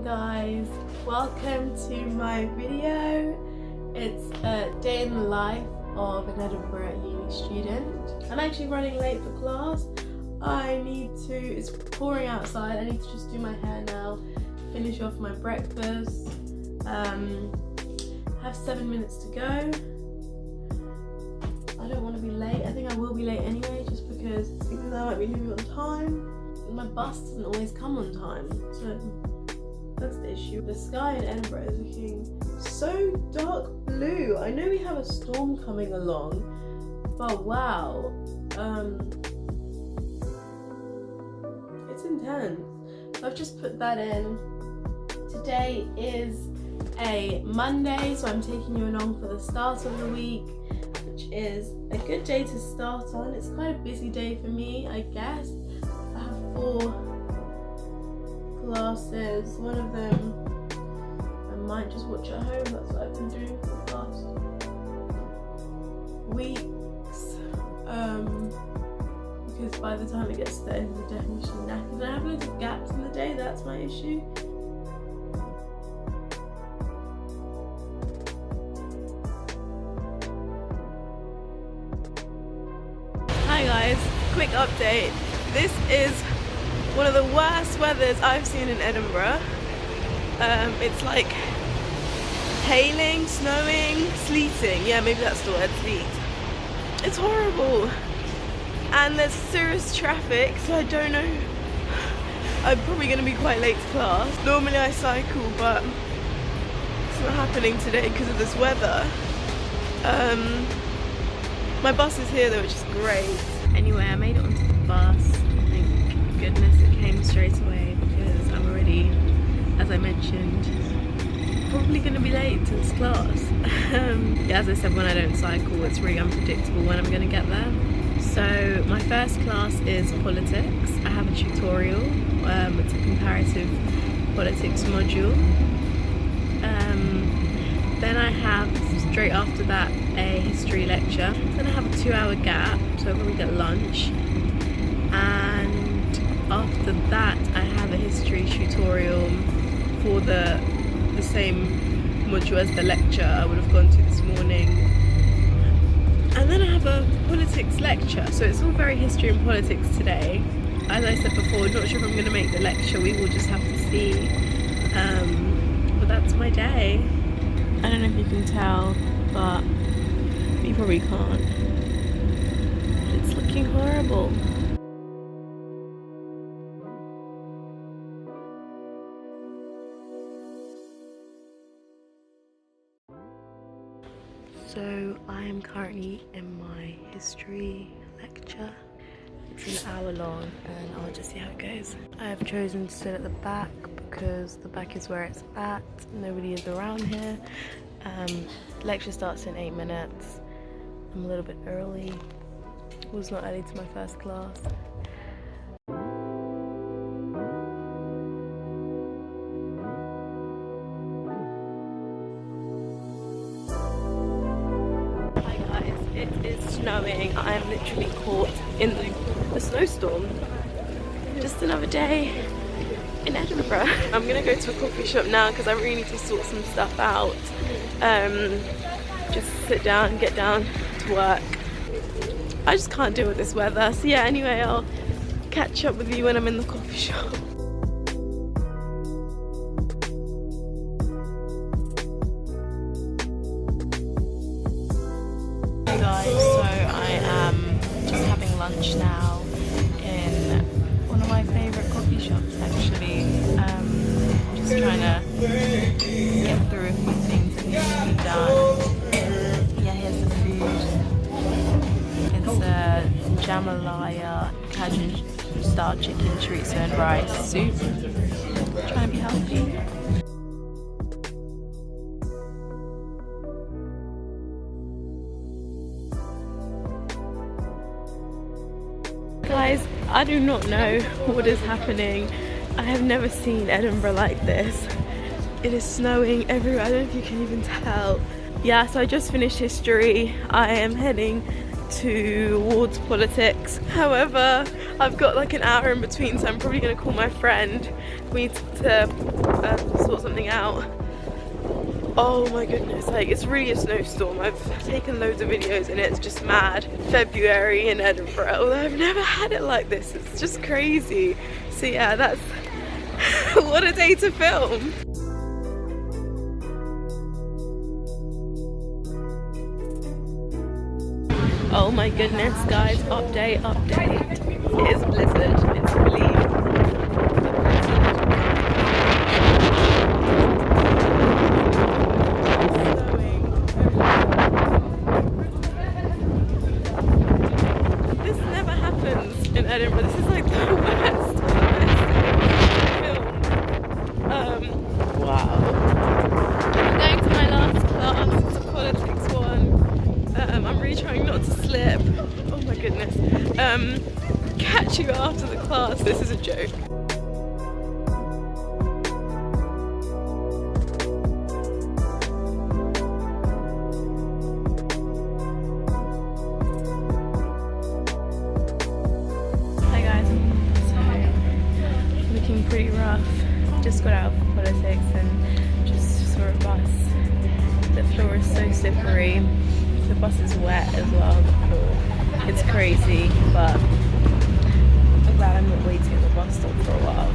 morning guys, welcome to my video. It's a day in the life of an Edinburgh Uni student. I'm actually running late for class. It's pouring outside, I need to just do my hair now, finish off my breakfast, have 7 minutes to go. I don't want to be late. I think I will be late anyway, just because even though I might be leaving on time, my bus doesn't always come on time, so that's the issue. The sky in Edinburgh is looking so dark blue. I know we have a storm coming along, but wow, it's intense. So I've just put that in. Today is a Monday, so I'm taking you along for the start of the week, which is a good day to start on. It's quite a busy day for me, I guess. I have 4 classes. One of them I might just watch at home. That's what I've been doing for the past weeks. Because by the time it gets to the end, I'm definitely knackered. And I have loads of gaps in the day, that's my issue. Hi guys, quick update. This is one of the worst weathers I've seen in Edinburgh. It's like hailing, snowing, sleeting. Yeah, maybe that's the word, sleet. It's horrible. And there's serious traffic, so I don't know. I'm probably going to be quite late to class. Normally I cycle, but it's not happening today because of this weather. My bus is here though, which is great. Anyway, I made it onto the bus. Thank goodness it came straight away because I'm already, as I mentioned, probably going to be late to this class. Yeah, as I said, when I don't cycle, it's really unpredictable when I'm going to get there. So my first class is politics. I have a tutorial. It's a comparative politics module. Then I have, straight after that, a history lecture. Then I have a 2-hour gap, so I'll probably get lunch. And after that, I have a history tutorial for the same module as the lecture I would have gone to this morning. And then I have a politics lecture, so it's all very history and politics today. As I said before, not sure if I'm going to make the lecture, we will just have to see. But that's my day. I don't know if you can tell, but you probably can't. It's looking horrible. So I am currently in my history lecture. It's an hour long and I'll just see how it goes. I have chosen to sit at the back because the back is where it's at. Nobody is around here. Lecture starts in 8 minutes. I'm a little bit early. Was not early to my first class. Hi guys, it is snowing. I am literally caught in a snowstorm. Just another day in Edinburgh. I'm gonna go to a coffee shop now because I really need to sort some stuff out. Just sit down, get down to work. I just can't deal with this weather. So yeah, anyway, I'll catch up with you when I'm in the coffee shop. Hey guys, so I am just having lunch now in one of my favourite coffee shops actually. Just trying to get through a few things that need to be done. Yeah, here's the food. It's a Jambalaya Cajun style chicken chorizo and rice soup. Trying to be healthy. Guys, I do not know what is happening. I have never seen Edinburgh like this. It is snowing everywhere. I don't know if you can even tell. Yeah, so I just finished history. I am heading towards politics. However, I've got like an hour in between, so I'm probably going to call my friend. We need to sort something out. Oh my goodness, like it's really a snowstorm. I've taken loads of videos and it's just mad. February in Edinburgh, although I've never had it like this. It's just crazy. So yeah, that's what a day to film. Oh my goodness, guys, update. It is blizzard, it's fully in Edinburgh. This is like the worst film. Wow. I'm going to my last class, it's a politics one. I'm really trying not to slip. Oh my goodness. Catch you after the class. This is a joke. Pretty rough. Just got out of politics and just saw a bus. The floor is so slippery. The bus is wet as well, the floor. It's crazy, but I'm glad I'm not waiting at the bus stop for a while.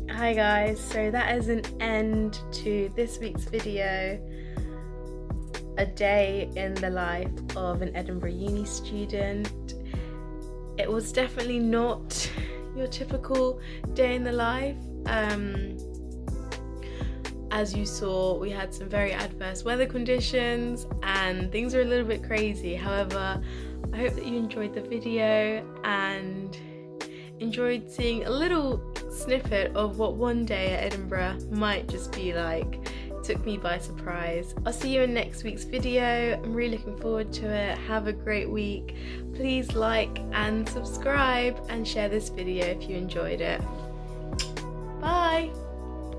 Hi guys, so that is an end to this week's video. A day in the life of an Edinburgh Uni student. It was definitely not your typical day in the life. As you saw, we had some very adverse weather conditions and things were a little bit crazy. However, I hope that you enjoyed the video and enjoyed seeing a little snippet of what one day at Edinburgh might just be like. It took me by surprise. I'll see you in next week's video. I'm really looking forward to it. Have a great week. Please like and subscribe and share this video if you enjoyed it. Bye!